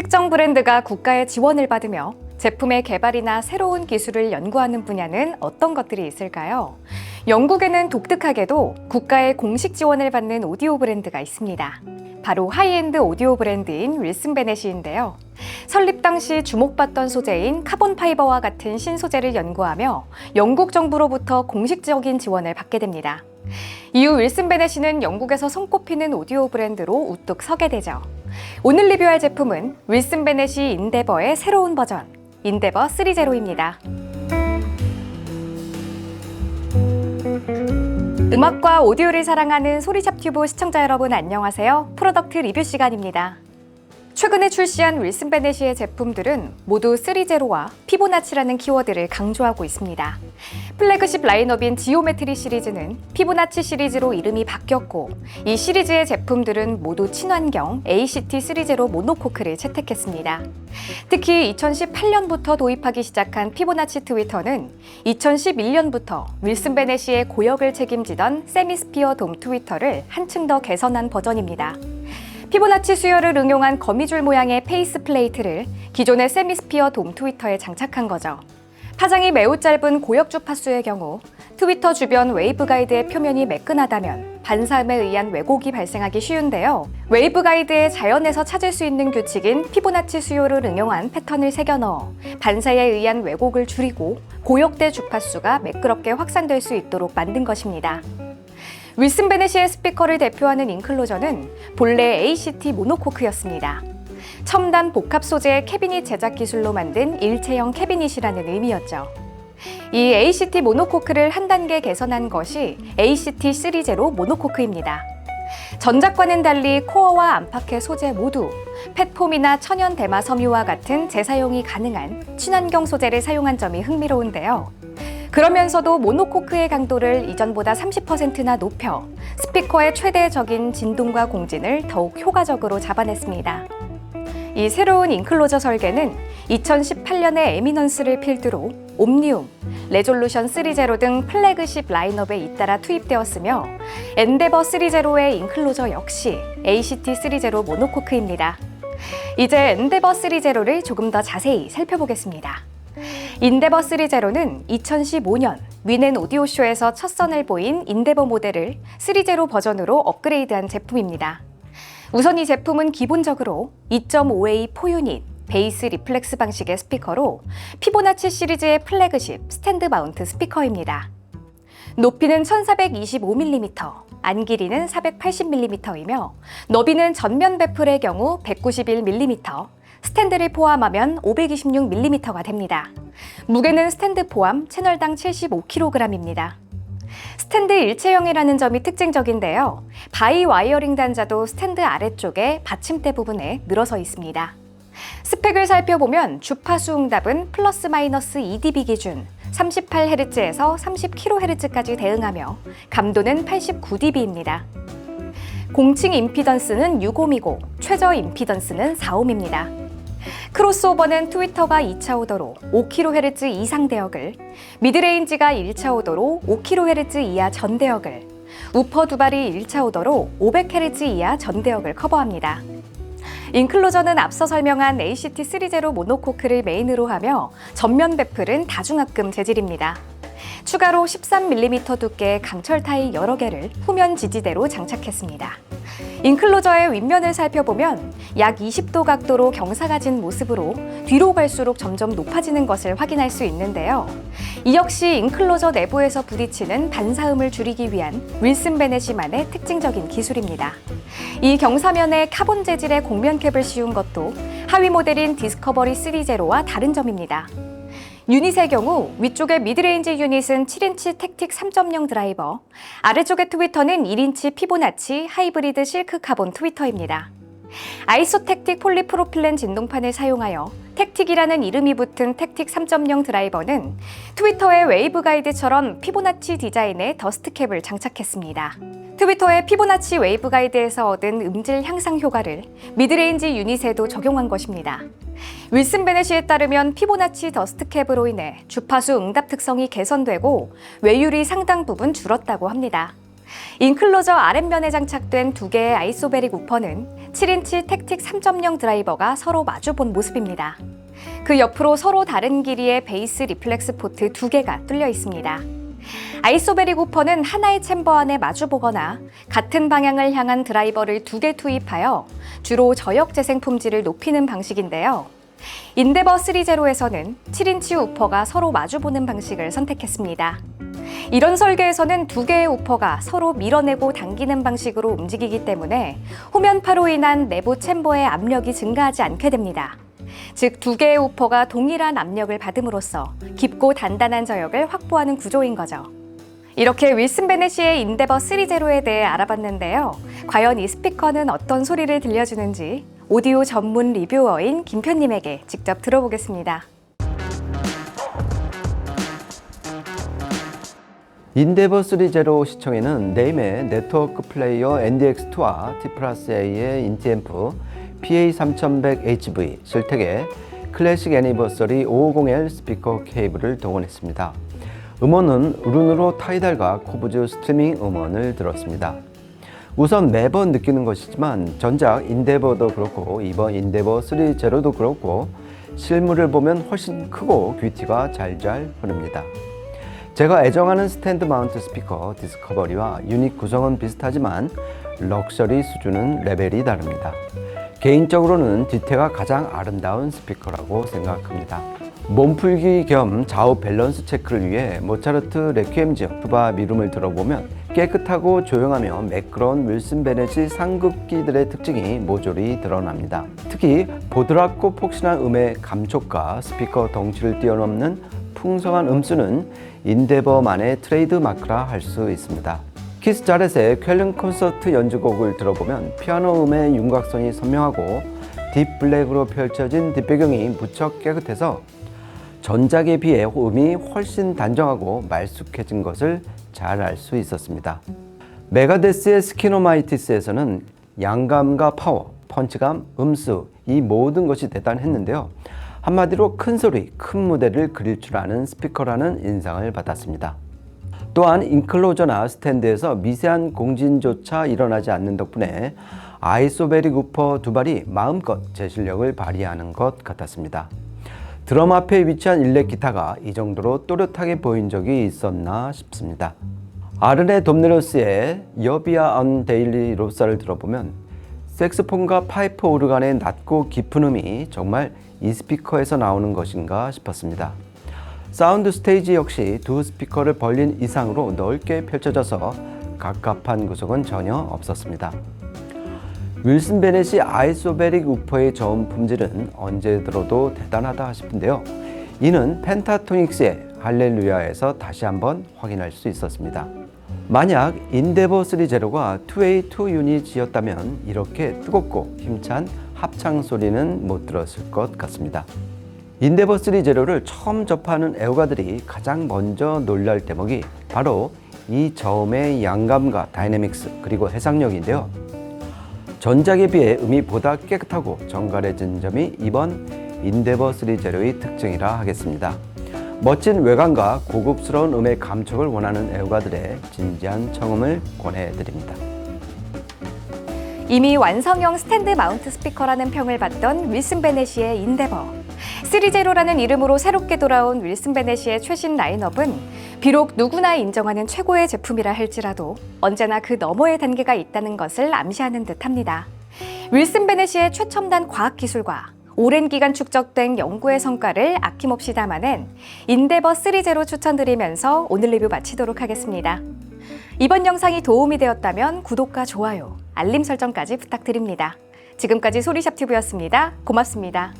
특정 브랜드가 국가의 지원을 받으며 제품의 개발이나 새로운 기술을 연구하는 분야는 어떤 것들이 있을까요? 영국에는 독특하게도 국가의 공식 지원을 받는 오디오 브랜드가 있습니다. 바로 하이엔드 오디오 브랜드인 윌슨 베넷이인데요. 설립 당시 주목받던 소재인 카본 파이버와 같은 신소재를 연구하며 영국 정부로부터 공식적인 지원을 받게 됩니다. 이후 윌슨 베넷이는 영국에서 손꼽히는 오디오 브랜드로 우뚝 서게 되죠. 오늘 리뷰할 제품은 윌슨 베넷이 인데버의 새로운 버전, 인데버 3.0입니다. 음악과 오디오를 사랑하는 소리샵 튜브 시청자 여러분 안녕하세요. 프로덕트 리뷰 시간입니다. 최근에 출시한 윌슨 베넷의 제품들은 모두 3.0와 피보나치라는 키워드를 강조하고 있습니다. 플래그십 라인업인 지오메트리 시리즈는 피보나치 시리즈로 이름이 바뀌었고, 이 시리즈의 제품들은 모두 친환경 ACT 3.0 모노코크를 채택했습니다. 특히 2018년부터 도입하기 시작한 피보나치 트위터는 2011년부터 윌슨 베넷의 고역을 책임지던 세미스피어 돔 트위터를 한층 더 개선한 버전입니다. 피보나치 수열을 응용한 거미줄 모양의 페이스 플레이트를 기존의 세미스피어 돔 트위터에 장착한 거죠. 파장이 매우 짧은 고역 주파수의 경우 트위터 주변 웨이브 가이드의 표면이 매끈하다면 반사음에 의한 왜곡이 발생하기 쉬운데요. 웨이브 가이드의 자연에서 찾을 수 있는 규칙인 피보나치 수요를 응용한 패턴을 새겨 넣어 반사에 의한 왜곡을 줄이고 고역대 주파수가 매끄럽게 확산될 수 있도록 만든 것입니다. 윌슨 베넷의 스피커를 대표하는 인클로저는 본래 ACT 모노코크였습니다. 첨단 복합 소재의 캐비닛 제작 기술로 만든 일체형 캐비닛이라는 의미였죠. 이 ACT 모노코크를 한 단계 개선한 것이 ACT 3.0 모노코크입니다. 전작과는 달리 코어와 안팎의 소재 모두 펫폼이나 천연 대마 섬유와 같은 재사용이 가능한 친환경 소재를 사용한 점이 흥미로운데요. 그러면서도 모노코크의 강도를 이전보다 30%나 높여 스피커의 최대적인 진동과 공진을 더욱 효과적으로 잡아냈습니다. 이 새로운 인클로저 설계는 2018년에 에미넌스를 필두로 옴니움, 레졸루션 3.0 등 플래그십 라인업에 잇따라 투입되었으며 엔데버 3.0의 인클로저 역시 ACT 3.0 모노코크입니다. 이제 엔데버 3.0를 조금 더 자세히 살펴보겠습니다. 인데버 3.0는 2015년 위넨 오디오쇼에서 첫 선을 보인 인데버 모델을 3.0 버전으로 업그레이드한 제품입니다. 우선 이 제품은 기본적으로 2.5A 4유닛 베이스 리플렉스 방식의 스피커로 피보나치 시리즈의 플래그십 스탠드 마운트 스피커입니다. 높이는 1425mm, 안 길이는 480mm이며 너비는 전면 배플의 경우 191mm, 스탠드를 포함하면 526mm가 됩니다. 무게는 스탠드 포함 채널당 75kg입니다. 스탠드 일체형이라는 점이 특징적인데요. 바이 와이어링 단자도 스탠드 아래쪽에 받침대 부분에 늘어서 있습니다. 스펙을 살펴보면 주파수 응답은 플러스 마이너스 2dB 기준 38Hz에서 30kHz까지 대응하며 감도는 89dB입니다. 공칭 임피던스는 6옴이고 최저 임피던스는 4옴입니다. 크로스오버는 트위터가 2차 오더로 5kHz 이상 대역을, 미드레인지가 1차 오더로 5kHz 이하 전 대역을, 우퍼 두 발이 1차 오더로 500Hz 이하 전 대역을 커버합니다. 인클로저는 앞서 설명한 ACT 3.0 모노코크를 메인으로 하며 전면 배플은 다중압금 재질입니다. 추가로 13mm 두께의 강철 타일 여러 개를 후면 지지대로 장착했습니다. 인클로저의 윗면을 살펴보면 약 20도 각도로 경사가 진 모습으로 뒤로 갈수록 점점 높아지는 것을 확인할 수 있는데요. 이 역시 인클로저 내부에서 부딪히는 반사음을 줄이기 위한 윌슨 베넷만의 특징적인 기술입니다. 이 경사면에 카본 재질의 곡면캡을 씌운 것도 하위 모델인 디스커버리 3.0와 다른 점입니다. 유닛의 경우 위쪽의 미드레인지 유닛은 7인치 택틱 3.0 드라이버, 아래쪽의 트위터는 1인치 피보나치 하이브리드 실크 카본 트위터입니다. 아이소택틱 폴리프로필렌 진동판을 사용하여 택틱이라는 이름이 붙은 택틱 3.0 드라이버는 트위터의 웨이브 가이드처럼 피보나치 디자인의 더스트캡을 장착했습니다. 트위터의 피보나치 웨이브 가이드에서 얻은 음질 향상 효과를 미드레인지 유닛에도 적용한 것입니다. 윌슨 베넷에 따르면 피보나치 더스트캡으로 인해 주파수 응답 특성이 개선되고 외율이 상당 부분 줄었다고 합니다. 인클로저 아랫면에 장착된 두 개의 아이소베릭 우퍼는 7인치 택틱 3.0 드라이버가 서로 마주본 모습입니다. 그 옆으로 서로 다른 길이의 베이스 리플렉스 포트 두 개가 뚫려 있습니다. 아이소베릭 우퍼는 하나의 챔버 안에 마주보거나 같은 방향을 향한 드라이버를 두 개 투입하여 주로 저역 재생 품질을 높이는 방식인데요. 인데버 3.0에서는 7인치 우퍼가 서로 마주보는 방식을 선택했습니다. 이런 설계에서는 두 개의 우퍼가 서로 밀어내고 당기는 방식으로 움직이기 때문에 후면파로 인한 내부 챔버의 압력이 증가하지 않게 됩니다. 즉, 두 개의 우퍼가 동일한 압력을 받음으로써 깊고 단단한 저역을 확보하는 구조인 거죠. 이렇게 윌슨 베넷의 인데버 3.0에 대해 알아봤는데요. 과연 이 스피커는 어떤 소리를 들려주는지 오디오 전문 리뷰어인 김표님에게 직접 들어보겠습니다. 인데버 3.0 시청에는 네임의 네트워크 플레이어 NDX2와 T+A의 인티앰프 PA3100HV, 실텍의 클래식 애니버서리 550L 스피커 케이블을 동원했습니다. 음원은 룬으로 타이달과 코브즈 스트리밍 음원을 들었습니다. 우선 매번 느끼는 것이지만 전작 인데버도 그렇고 이번 인데버 3.0도 그렇고 실물을 보면 훨씬 크고 뷰티가 잘잘 흐릅니다. 제가 애정하는 스탠드 마운트 스피커 디스커버리와 유닛 구성은 비슷하지만 럭셔리 수준은 레벨이 다릅니다. 개인적으로는 뒤태가 가장 아름다운 스피커라고 생각합니다. 몸풀기 겸 좌우 밸런스 체크를 위해 모차르트 레퀴엠 지역 튜바 미룸을 들어보면 깨끗하고 조용하며 매끄러운 윌슨 베넷이 상급기들의 특징이 모조리 드러납니다. 특히 보드랍고 폭신한 음의 감촉과 스피커 덩치를 뛰어넘는 풍성한 음수는 인데버만의 트레이드 마크라 할 수 있습니다. 키스 자렛의 쾰른 콘서트 연주곡을 들어보면 피아노 음의 윤곽선이 선명하고 딥 블랙으로 펼쳐진 뒷배경이 무척 깨끗해서 전작에 비해 음이 훨씬 단정하고 말쑥해진 것을 잘 알 수 있었습니다. 메가데스의 스키노마이티스에서는 양감과 파워, 펀치감, 음수 이 모든 것이 대단했는데요. 한마디로 큰 소리, 큰 무대를 그릴 줄 아는 스피커라는 인상을 받았습니다. 또한 인클로저나 스탠드에서 미세한 공진조차 일어나지 않는 덕분에 아이소베릭 우퍼 두 발이 마음껏 제 실력을 발휘하는 것 같았습니다. 드럼 앞에 위치한 일렉 기타가 이 정도로 또렷하게 보인 적이 있었나 싶습니다. 아르네 돔네로스의 여비아 언 데일리 로사를 들어보면 색스폰과 파이프 오르간의 낮고 깊은 음이 정말 이 스피커에서 나오는 것인가 싶었습니다. 사운드 스테이지 역시 두 스피커를 벌린 이상으로 넓게 펼쳐져서 갑갑한 구석은 전혀 없었습니다. 윌슨 베넷이 아이소베릭 우퍼의 저음 품질은 언제 들어도 대단하다 싶은데요. 이는 펜타토닉스의 할렐루야에서 다시 한번 확인할 수 있었습니다. 만약 인데버 3.0가 2A 2 유닛이었다면 이렇게 뜨겁고 힘찬 합창 소리는 못 들었을 것 같습니다. 인데버 3.0를 처음 접하는 애호가들이 가장 먼저 놀랄 대목이 바로 이 저음의 양감과 다이내믹스 그리고 해상력인데요. 전작에 비해 음이 보다 깨끗하고 정갈해진 점이 이번 인데버 3.0의 특징이라 하겠습니다. 멋진 외관과 고급스러운 음의 감촉을 원하는 애호가들의 진지한 청음을 권해드립니다. 이미 완성형 스탠드 마운트 스피커라는 평을 받던 윌슨 베넷의 인데버 3.0라는 이름으로 새롭게 돌아온 윌슨 베넷의 최신 라인업은 비록 누구나 인정하는 최고의 제품이라 할지라도 언제나 그 너머의 단계가 있다는 것을 암시하는 듯합니다. 윌슨 베넷의 최첨단 과학기술과 오랜 기간 축적된 연구의 성과를 아낌없이 담아낸 인데버 3.0 추천드리면서 오늘 리뷰 마치도록 하겠습니다. 이번 영상이 도움이 되었다면 구독과 좋아요, 알림 설정까지 부탁드립니다. 지금까지 소리샵 튜브였습니다. 고맙습니다.